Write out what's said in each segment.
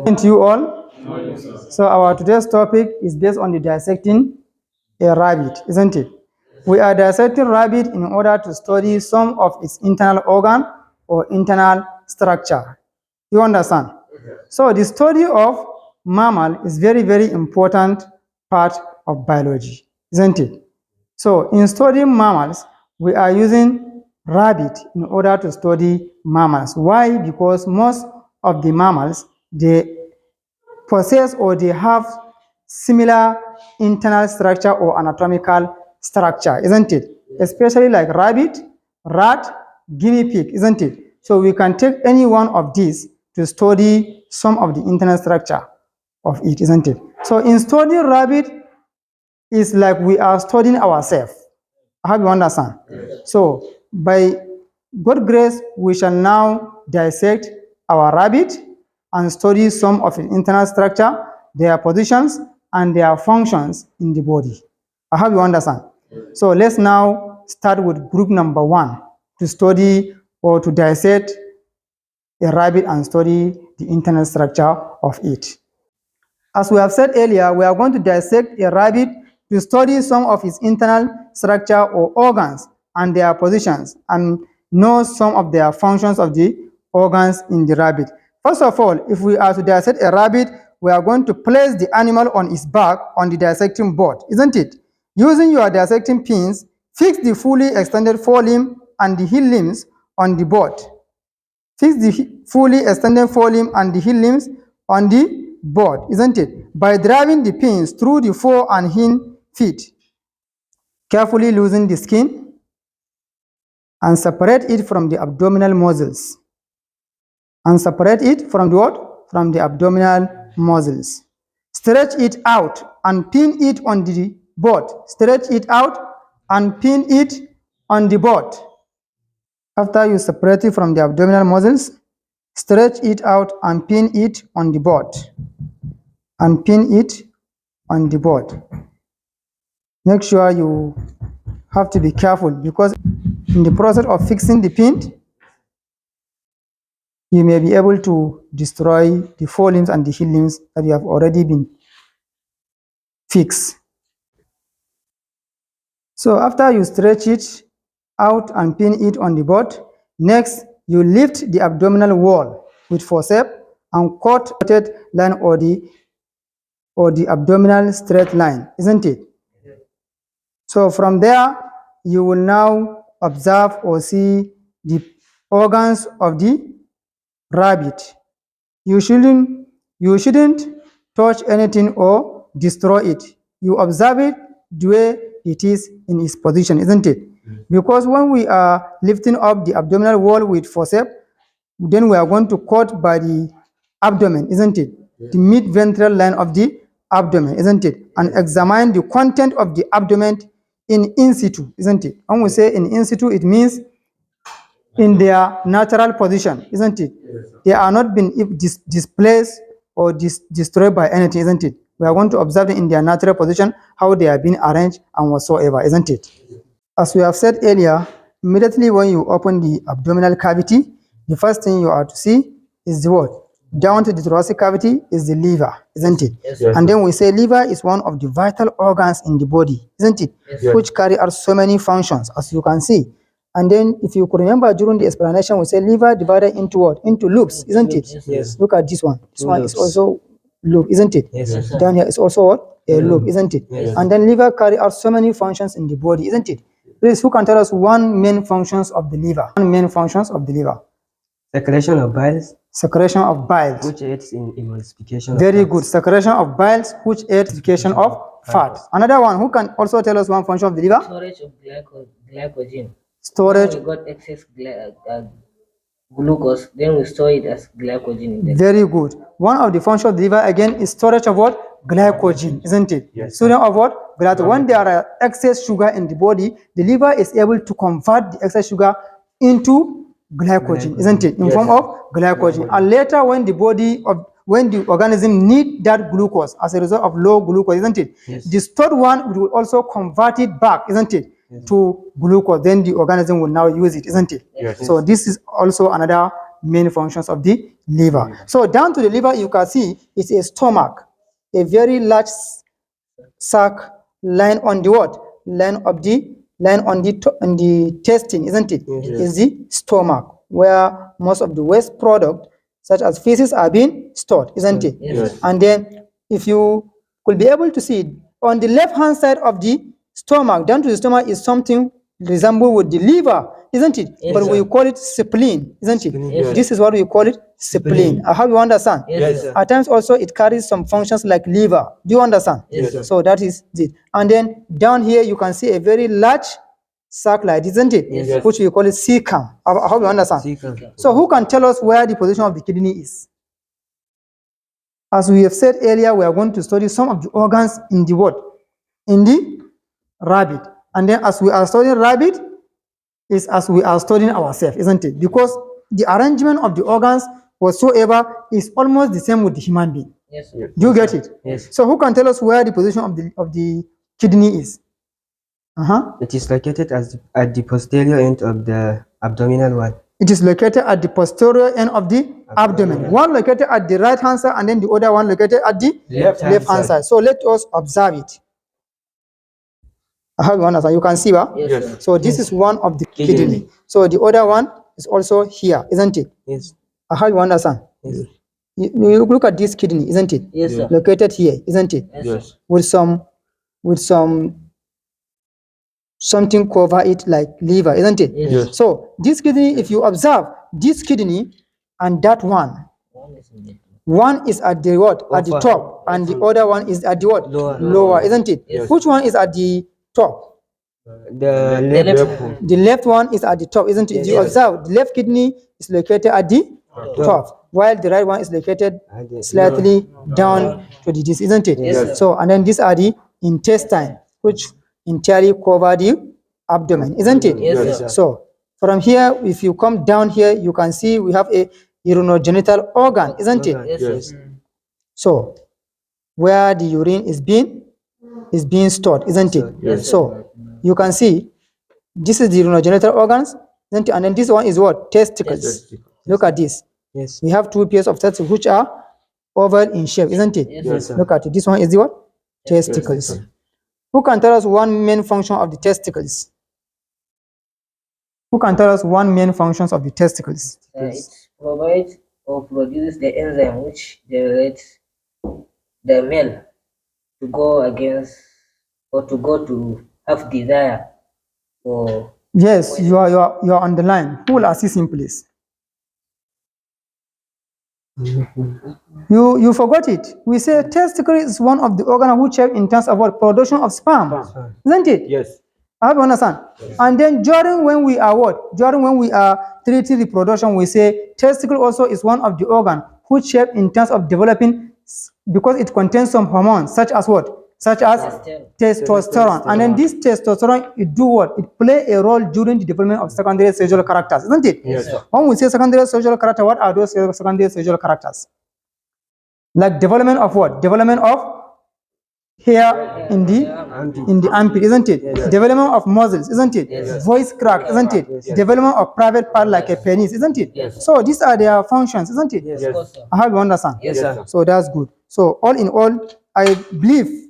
Thank you all. So our today's topic is based on the dissecting a rabbit, isn't it? We are dissecting rabbit in order to study some of its internal organ or internal structure. You understand? So the study of mammal is very, very important part of biology, isn't it? So in studying mammals, we are using rabbit in order to study mammals. Why? Because most of the mammals, they possess or they have similar internal structure or anatomical structure, isn't it? Especially like rabbit, rat, guinea pig, isn't it? So we can take any one of these to study some of the internal structure of it, isn't it? So in studying rabbit, it's like we are studying ourselves. I hope you understand. So by God's grace, we shall now dissect our rabbit and study some of its internal structure, their positions, and their functions in the body. I hope you understand. So let's now start with group number 1 to study or to dissect a rabbit and study the internal structure of it. As we have said earlier, we are going to dissect a rabbit to study some of its internal structure or organs and their positions and know some of their functions of the organs in the rabbit. First of all, if we are to dissect a rabbit, we are going to place the animal on its back on the dissecting board, isn't it? Using your dissecting pins, fix the fully extended forelimb and the heel limbs on the board. Fix the fully extended forelimb and the heel limbs on the board, isn't it? By driving the pins through the fore and hind feet. Carefully loosen the skin and separate it from the abdominal muscles. And separate it from the what? From the abdominal muscles. Stretch it out and pin it on the board. Stretch it out and pin it on the board. After you separate it from the abdominal muscles, stretch it out and pin it on the board. And pin it on the board. Make sure you have to be careful because in the process of fixing the pin, you may be able to destroy the forelimbs and the heel limbs that you have already been fixed. So after you stretch it out and pin it on the board, next you lift the abdominal wall with forceps and cut the line or the abdominal straight line, isn't it? So from there, you will now observe or see the organs of the rabbit. You shouldn't touch anything or destroy it. You observe it the way it is in its position, isn't it? Because when we are lifting up the abdominal wall with forceps, then we are going to cut by the abdomen, isn't it? The mid-ventral line of the abdomen, isn't it? And examine the content of the abdomen in situ, isn't it? When we say in situ, it means in their natural position, isn't it? They are not being displaced or destroyed by anything, isn't it? We are going to observe them in their natural position, how they are being arranged and whatsoever, isn't it? As we have said earlier, immediately when you open the abdominal cavity, the first thing you are to see is the what? Down to the thoracic cavity is the liver, isn't it? Yes. And then we say liver is one of the vital organs in the body, isn't it? Yes. Which carry out so many functions, as you can see. And then if you could remember during the explanation, we say liver divided into what? Into loops, isn't it? Yes. Look at this one. This Two one loops. is also loop, isn't it? Yes. Down here is also what? A loop, isn't it? Yes. And then liver carry out so many functions in the body, isn't it? Please, who can tell us one main functions of the liver? One main functions of the liver. Secretion of bile, Secretion of bile. which aids in emulsification. Very of good. fats. Secretion of bile, which aids emulsification of fat. Another one, who can also tell us one function of the liver? Storage of glycogen. Storage. When we got excess glucose, then we store it as glycogen in the Very good. One of the functions of the liver again is storage of what? Glycogen, isn't it? Yes, Storage of what? Glycogen. When there are excess sugar in the body, the liver is able to convert the excess sugar into glycogen, isn't it? In Yes. form of glycogen. And later when the organism need that glucose as a result of low glucose, isn't it? Yes. The stored one will also convert it back, isn't it? Yes. To glucose. Then the organism will now use it, isn't it? Yes. So this is also another main functions of the liver. So down to the liver, you can see it's a stomach, a very large sac line on the what? Line on the intestine, isn't it? Is the stomach, where most of the waste product, such as feces, are being stored, isn't it? And then, if you could be able to see on the left hand side of the stomach, down to the stomach, is something resemble with the liver, isn't it? But we call it spleen, isn't it? This is what we call it, spleen. I hope you understand. At times also it carries some functions like liver. Do you understand? So that is it. And then down here you can see a very large sac like this, isn't it? Which we call it cecum. I hope you understand. So who can tell us where the position of the kidney is? As we have said earlier, we are going to study some of the organs in the what? In the rabbit. And then as we are studying rabbit, is as we are studying ourselves, isn't it? Because the arrangement of the organs whatsoever is almost the same with the human being. Do you get it? So who can tell us where the position of the kidney is? It is located at the posterior end of the abdominal wall. It is located at the posterior end of the abdomen. One located at the right hand side and then the other one located at the left hand side. So let us observe it. I have one answer. You can see, huh? So this is one of the kidney. So the other one is also here, isn't it? I have one understand. You look at this kidney, isn't it? Located here, isn't it? With something cover it like liver, isn't it? So this kidney, if you observe this kidney and that one is at the what? At the top, and the other one is at the what? Lower, isn't it? Which one is at the top? The left one is at the top, isn't it? You observe the left kidney is located at the top, while the right one is located slightly down to the this, isn't it? So, and then these are the intestine, which entirely cover the abdomen, isn't it? So from here, if you come down here, you can see we have a urogenital organ, isn't it? So where the urine is being stored, isn't it? So you can see this is the urogenital organs, isn't it? And then this one is what? Testicles. Look at this. We have two pairs of testicles which are oval in shape, isn't it? Look at it. This one is the what? Testicles. Who can tell us one main function of the testicles? Who can tell us one main functions of the testicles? It provides or produces the enzyme which generates the male to go against or to go to have desire for. Yes, you are on the line. Who will assist him, please? You forgot it. We say testicle is one of the organs which help in terms of what? Production of sperm, isn't it? Yes. I have understand. And then during when we are what? During when we are treating reproduction, we say testicle also is one of the organs which help in terms of developing, because it contains some hormones such as what? Such as testosterone. And then this testosterone, it do what? It play a role during the development of secondary sexual characters, isn't it? Yes. When we say secondary sexual character, what are those secondary sexual characters? Like development of what? Development of hair in the armpit, isn't it? Development of muscles, isn't it? Voice crack, isn't it? Development of private part like a penis, isn't it? So these are their functions, isn't it? I have you understand. So that's good. So all in all, I believe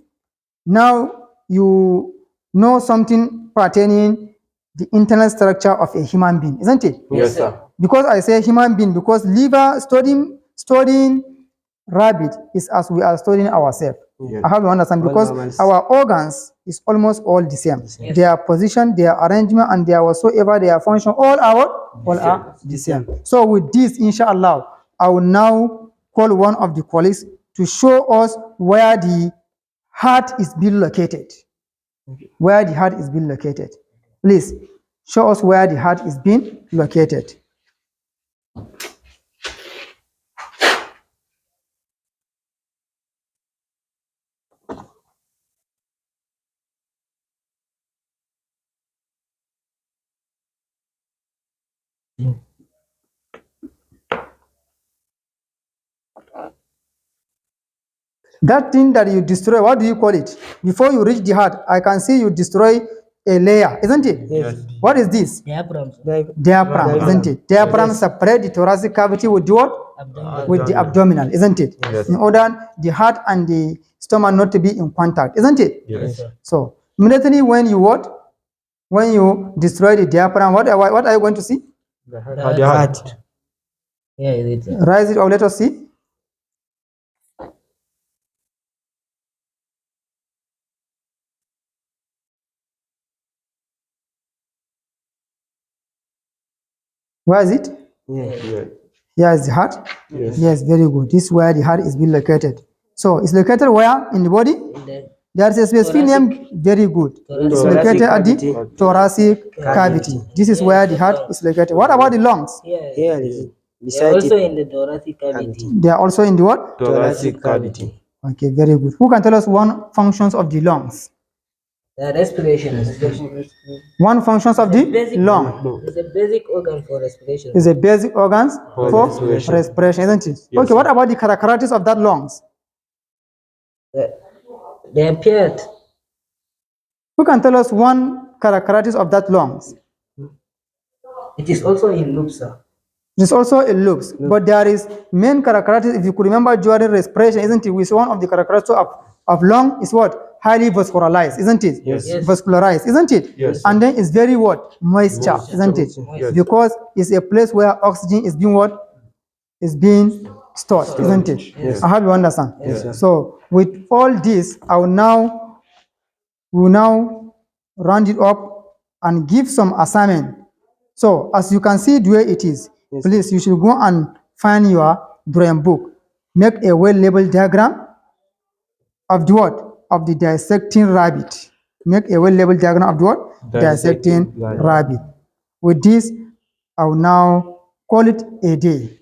now you know something pertaining the internal structure of a human being, isn't it? Yes, sir. Because I say human being, because liver studying rabbit is as we are studying ourselves. I have to understand, because our organs is almost all the same. Their position, their arrangement, and their whatsoever their function, all are the same. So with this, inshallah, I will now call one of the colleagues to show us where the heart is being located. Where the heart is being located. Please show us where the heart is being located. That thing that you destroy, what do you call it? Before you reach the heart, I can see you destroy a layer, isn't it? Yes. What is this? Diaphragm. Diaphragm, isn't it? Diaphragm separate the thoracic cavity with the what? With the abdominal, isn't it? Yes. In order the heart and the stomach not to be in contact, isn't it? Yes. So immediately when you what? When you destroy the diaphragm, what are you going to see? The heart. Yeah, is it? Rise it or let us see. Where is it? Yeah. Here is the heart. Yes. Yes, very good. This is where the heart is being located. So it's located where in the body? There is a specific name. Very good. It's located at the thoracic cavity. This is where the heart is located. What about the lungs? Here is They're beside also it. in the thoracic cavity. They are also in the what? Thoracic cavity. Okay, very good. Who can tell us one functions of the lungs? The respiration. One functions of the Basic lung It's a basic organ for respiration. is a basic organs For for respiration. respiration, isn't it? Yes, Okay, what sir. about the characteristics of that lungs? They appeared. Who can tell us one characteristics of that lungs? It is also in loops, sir. It's also a loops, but there is main characteristics. If you could remember during respiration, isn't it? With one of the characteristics of lung is what? Highly vascularized, isn't it? Yes. Yes. Vascularized, isn't it? Yes. And then it's very what? Moisture, isn't it? Yes. Because it's a place where oxygen is being what? Is being stored, isn't it? Yes. I hope you understand. Yes, sir. So with all this, we will now round it up and give some assignment. So as you can see the way it is, please you should go and find your drawing book. Make a well-labeled diagram of the what? Of the dissecting rabbit. Make a well-labeled diagram of the what? Dissecting Dissecting rabbit. rabbit. With this, I will now call it a day.